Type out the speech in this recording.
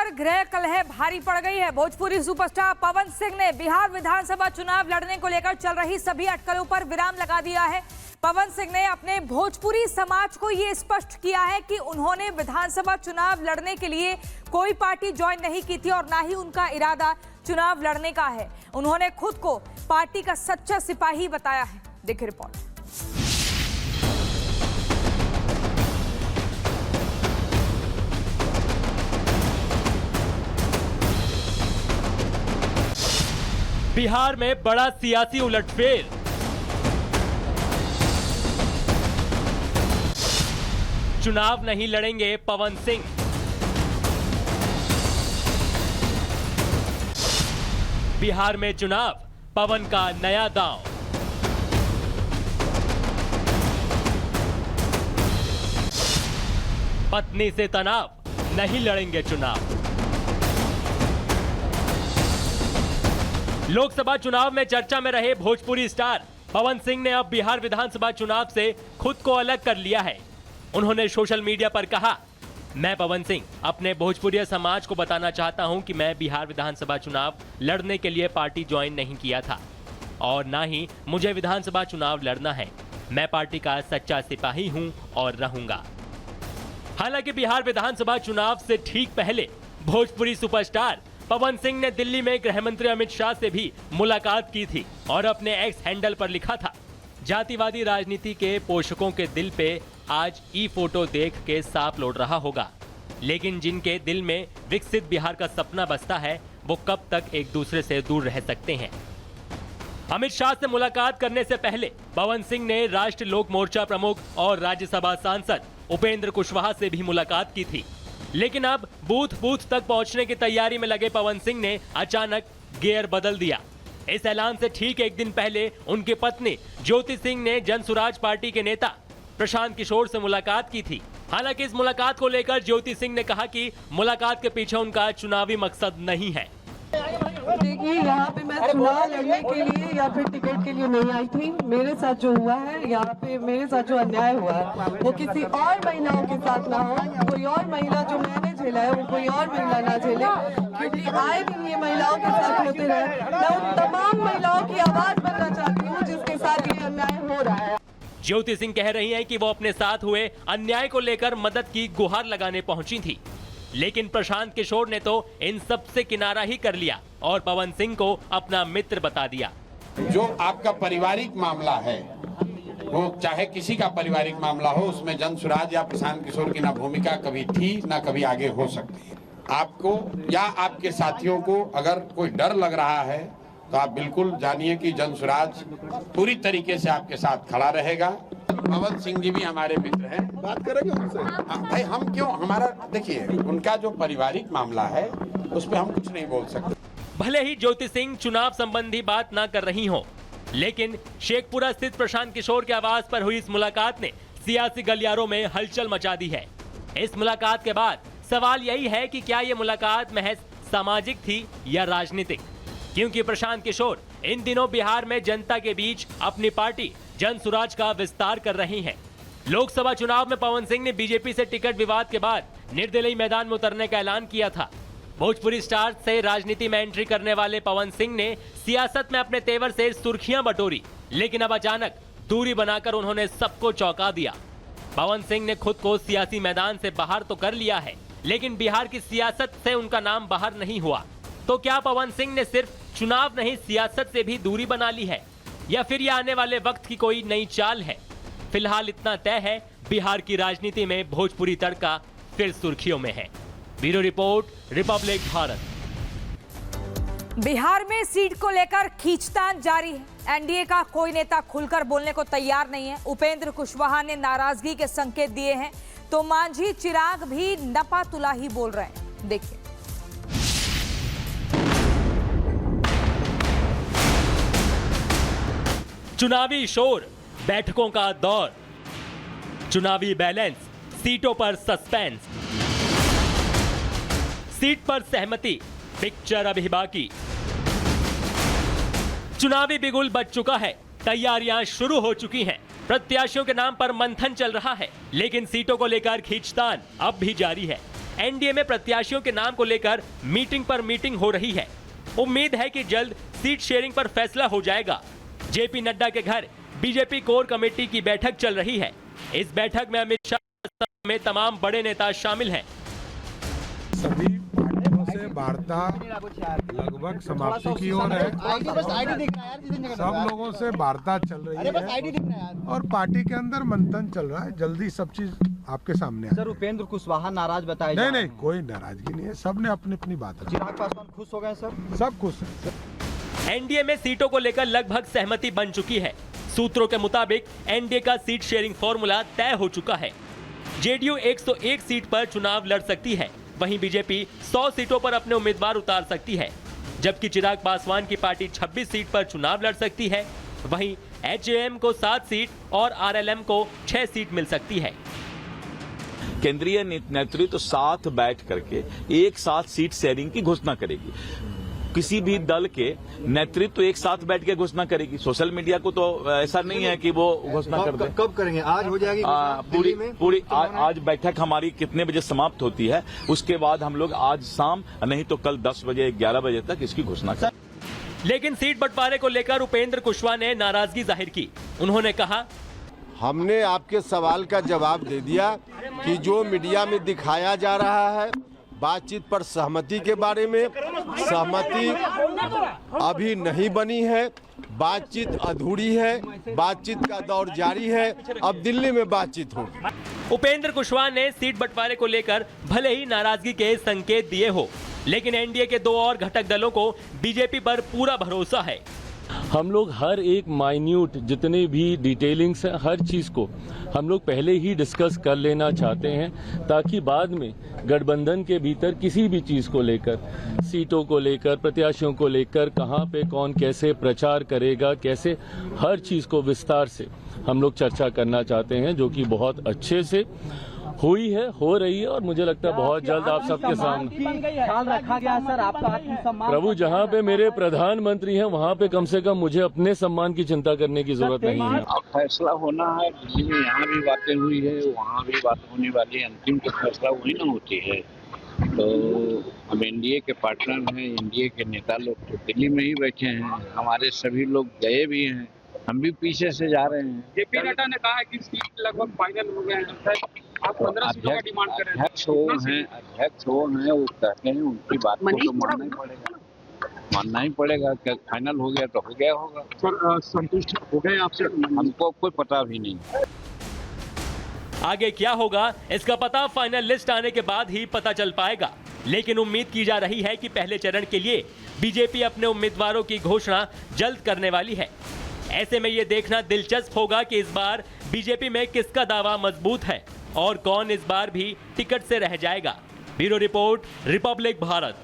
पर गृह कलह भारी पड़ गई है। भोजपुरी सुपरस्टार पवन सिंह ने बिहार विधानसभा चुनाव लड़ने को लेकर चल रही सभी अटकलों पर विराम लगा दिया है। पवन सिंह ने अपने भोजपुरी समाज को ये स्पष्ट किया है कि उन्होंने विधानसभा चुनाव लड़ने के लिए कोई पार्टी ज्वाइन नहीं की थी और ना ही उनका इरादा चुनाव लड़ने का है। उन्होंने खुद को पार्टी का सच्चा सिपाही बताया है। देखिए रिपोर्ट। बिहार में बड़ा सियासी उलटफेर। चुनाव नहीं लड़ेंगे पवन सिंह। बिहार में चुनाव, पवन का नया दांव। पत्नी से तनाव, नहीं लड़ेंगे चुनाव। लोकसभा चुनाव में चर्चा में रहे भोजपुरी स्टार पवन सिंह ने अब बिहार विधानसभा चुनाव से खुद को अलग कर लिया है। उन्होंने सोशल मीडिया पर कहा, मैं पवन सिंह अपने भोजपुरी समाज को बताना चाहता हूं कि मैं बिहार विधानसभा चुनाव लड़ने के लिए पार्टी ज्वाइन नहीं किया था और ना ही मुझे विधानसभा चुनाव लड़ना है। मैं पार्टी का सच्चा सिपाही हूं और रहूंगा। हालांकि बिहार विधानसभा चुनाव से ठीक पहले भोजपुरी सुपरस्टार पवन सिंह ने दिल्ली में गृह मंत्री अमित शाह से भी मुलाकात की थी और अपने एक्स हैंडल पर लिखा था, जातिवादी राजनीति के पोषकों के दिल पे आज ई फोटो देख के सांप लौट रहा होगा, लेकिन जिनके दिल में विकसित बिहार का सपना बसता है वो कब तक एक दूसरे से दूर रह सकते हैं। अमित शाह से मुलाकात करने से पहले पवन सिंह ने राष्ट्रीय लोक मोर्चा प्रमुख और राज्यसभा सांसद उपेंद्र कुशवाहा से भी मुलाकात की थी, लेकिन अब बूथ तक पहुंचने की तैयारी में लगे पवन सिंह ने अचानक गियर बदल दिया। इस ऐलान से ठीक एक दिन पहले उनकी पत्नी ज्योति सिंह ने जनसुराज पार्टी के नेता प्रशांत किशोर से मुलाकात की थी। हालांकि इस मुलाकात को लेकर ज्योति सिंह ने कहा कि मुलाकात के पीछे उनका चुनावी मकसद नहीं है। देखिए, यहाँ पे मैं चुनाव लड़ने के लिए या फिर टिकट के लिए नहीं आई थी। मेरे साथ जो हुआ है, यहाँ पे मेरे साथ जो अन्याय हुआ है वो किसी और महिलाओं के साथ ना हो। कोई और महिला जो मैंने झेला है वो कोई और महिला ना झेले, क्योंकि आए दिन ये महिलाओं के साथ होते रहे। मैं उन तमाम महिलाओं की आवाज बनना चाहती हूँ जिसके साथ ये अन्याय हो रहा है। ज्योति सिंह कह रही हैं कि वो अपने साथ हुए अन्याय को लेकर मदद की गुहार लगाने पहुंची थी, लेकिन प्रशांत किशोर ने तो इन सब से किनारा ही कर लिया और पवन सिंह को अपना मित्र बता दिया। जो आपका पारिवारिक मामला है, वो चाहे किसी का पारिवारिक मामला हो, उसमें जनसुराज या प्रशांत किशोर की ना भूमिका कभी थी ना कभी आगे हो सकती है। आपको या आपके साथियों को अगर कोई डर लग रहा है तो आप बिल्कुल जानिए कि जनसुराज पूरी तरीके से आपके साथ खड़ा रहेगा। पवन सिंह जी भी हमारे मित्र हैं, बात करेंगे उनसे। भाई हम क्यों, हमारा देखिए, उनका जो पारिवारिक मामला है उस पर हम कुछ नहीं बोल सकते। भले ही ज्योति सिंह चुनाव संबंधी बात ना कर रही हो, लेकिन शेखपुरा स्थित प्रशांत किशोर के आवास पर हुई इस मुलाकात ने सियासी गलियारों में हलचल मचा दी है। इस मुलाकात के बाद सवाल यही है कि क्या ये मुलाकात महज सामाजिक थी या राजनीतिक, क्योंकि प्रशांत किशोर इन दिनों बिहार में जनता के बीच अपनी पार्टी जनसुराज का विस्तार कर रही हैं। लोकसभा चुनाव में पवन सिंह ने बीजेपी से टिकट विवाद के बाद निर्दलीय मैदान में उतरने का ऐलान किया था। भोजपुरी स्टार से राजनीति में एंट्री करने वाले पवन सिंह ने सियासत में अपने तेवर से सुर्खियां बटोरी, लेकिन अब अचानक दूरी बनाकर उन्होंने सबको चौंका दिया। पवन सिंह ने खुद को सियासी मैदान से बाहर तो कर लिया है, लेकिन बिहार की सियासत से उनका नाम बाहर नहीं हुआ। तो क्या पवन सिंह ने सिर्फ चुनाव नहीं सियासत से भी दूरी बना ली है, या फिर यह आने वाले वक्त की कोई नई चाल है? फिलहाल इतना तय है, बिहार की राजनीति में भोजपुरी तड़का फिर सुर्खियों में है। Bureau report, Republic Bharat. Bihar में सीट को लेकर खींचतान जारी है। एनडीए का कोई नेता खुलकर बोलने को तैयार नहीं है। उपेंद्र कुशवाहा ने नाराजगी के संकेत दिए हैं, तो मांझी चिराग भी नपा तुला ही बोल रहे हैं। देखिए। चुनावी शोर, बैठकों का दौर, चुनावी बैलेंस, सीटों पर सस्पेंस, सीट पर सहमति, पिक्चर अभी बाकी। चुनावी बिगुल बज चुका है, तैयारियां शुरू हो चुकी हैं। प्रत्याशियों के नाम पर मंथन चल रहा है, लेकिन सीटों को लेकर खींचतान अब भी जारी है। एनडीए में प्रत्याशियों के नाम को लेकर मीटिंग पर मीटिंग हो रही है। उम्मीद है कि जल्द सीट शेयरिंग पर फैसला हो जाएगा। जेपी नड्डा के घर बीजेपी कोर कमेटी की बैठक चल रही है। इस बैठक में अमित शाह में तमाम बड़े नेता शामिल हैं। सभी पार्टियों से वार्ता लगभग समाप्ति की ओर है। सब लोगों से वार्ता चल रही है और पार्टी के अंदर मंथन चल रहा है। जल्दी सब चीज आपके सामने सर, उपेंद्र कुशवाहा नाराज बताए नहीं, कोई नाराजगी नहीं है। सबने अपनी अपनी बात रखी। चिराग पासवान खुश हो गए सर? सब खुश है। एनडीए में सीटों को लेकर लगभग सहमति बन चुकी है। सूत्रों के मुताबिक एनडीए का सीट शेयरिंग फॉर्मूला तय हो चुका है। जेडीयू 101 सीट पर चुनाव लड़ सकती है, वहीं बीजेपी 100 सीटों पर अपने उम्मीदवार उतार सकती है, जबकि चिराग पासवान की पार्टी 26 सीट पर चुनाव लड़ सकती है। वहीं एचएएम को 7 सीट और आरएलएम को 6 सीट मिल सकती है। केंद्रीय नेतृत्व साथ बैठ करके एक साथ सीट शेयरिंग की घोषणा करेगी। किसी भी दल के नेतृत्व एक साथ बैठ के घोषणा करेगी। सोशल मीडिया को तो ऐसा नहीं है कि वो घोषणा कर दे। कब करेंगे? आज हो जाएगी पूरी आज बैठक हमारी कितने बजे समाप्त होती है, उसके बाद हम लोग आज शाम नहीं तो कल 10 बजे 11 बजे तक इसकी घोषणा करेंगे। लेकिन सीट बंटवारे को लेकर उपेंद्र कुशवाहा ने नाराजगी जाहिर की। उन्होंने कहा, हमने आपके सवाल का जवाब दे दिया कि जो मीडिया में दिखाया जा रहा है बातचीत पर सहमति के बारे में, सहमति अभी नहीं बनी है, बातचीत अधूरी है, बातचीत का दौर जारी है, अब दिल्ली में बातचीत होगी। उपेंद्र कुशवाहा ने सीट बंटवारे को लेकर भले ही नाराजगी के संकेत दिए हो, लेकिन एनडीए के 2 और घटक दलों को बीजेपी पर पूरा भरोसा है। हम लोग हर एक माइन्यूट जितने भी डिटेलिंग्स हैं, हर चीज़ को हम लोग पहले ही डिस्कस कर लेना चाहते हैं, ताकि बाद में गठबंधन के भीतर किसी भी चीज़ को लेकर, सीटों को लेकर, प्रत्याशियों को लेकर, कहां पे कौन कैसे प्रचार करेगा, कैसे, हर चीज़ को विस्तार से हम लोग चर्चा करना चाहते हैं, जो कि बहुत अच्छे से हुई है, हो रही है और मुझे लगता है बहुत जल्द आप सबके सामने ख्याल रखा गया सर आपका आत्मसम्मान। प्रभु, जहाँ पे मेरे प्रधानमंत्री हैं वहाँ पे कम से कम मुझे अपने सम्मान की चिंता करने की जरूरत नहीं है। अब फैसला होना है, दिल्ली में यहाँ भी बातें हुई है, वहाँ भी बात होने वाली है, अंतिम तो फैसला वही ना होती है। तो हम एनडीए के पार्टनर हैं, एनडीए के नेता लोग तो दिल्ली में ही बैठे हैं, हमारे सभी लोग गए भी हैं, हम भी पीछे से जा रहे हैं। जेपी नड्डा ने कहा है कि सीट लगभग फाइनल हो गए हैं, आप 15 सीटों का डिमांड कर रहे हैं। अध्यक्ष वो हैं, वो कहते हैं, उनकी बात को तो मानना ही पड़ेगा। क्या फाइनल हो गया तो हो गया होगा। सर, संतुष्ट हो गए आपसे? हमको कोई पता भी नहीं। आगे क्या होगा इसका पता फाइनल लिस्ट आने के बाद ही पता चल पाएगा, लेकिन उम्मीद की जा रही है कि पहले चरण के लिए बीजेपी अपने उम्मीदवारों की घोषणा जल्द करने वाली है। ऐसे में ये देखना दिलचस्प होगा कि इस बार बीजेपी में किसका दावा मजबूत है और कौन इस बार भी टिकट से रह जाएगा। Bureau report, Republic Bharat.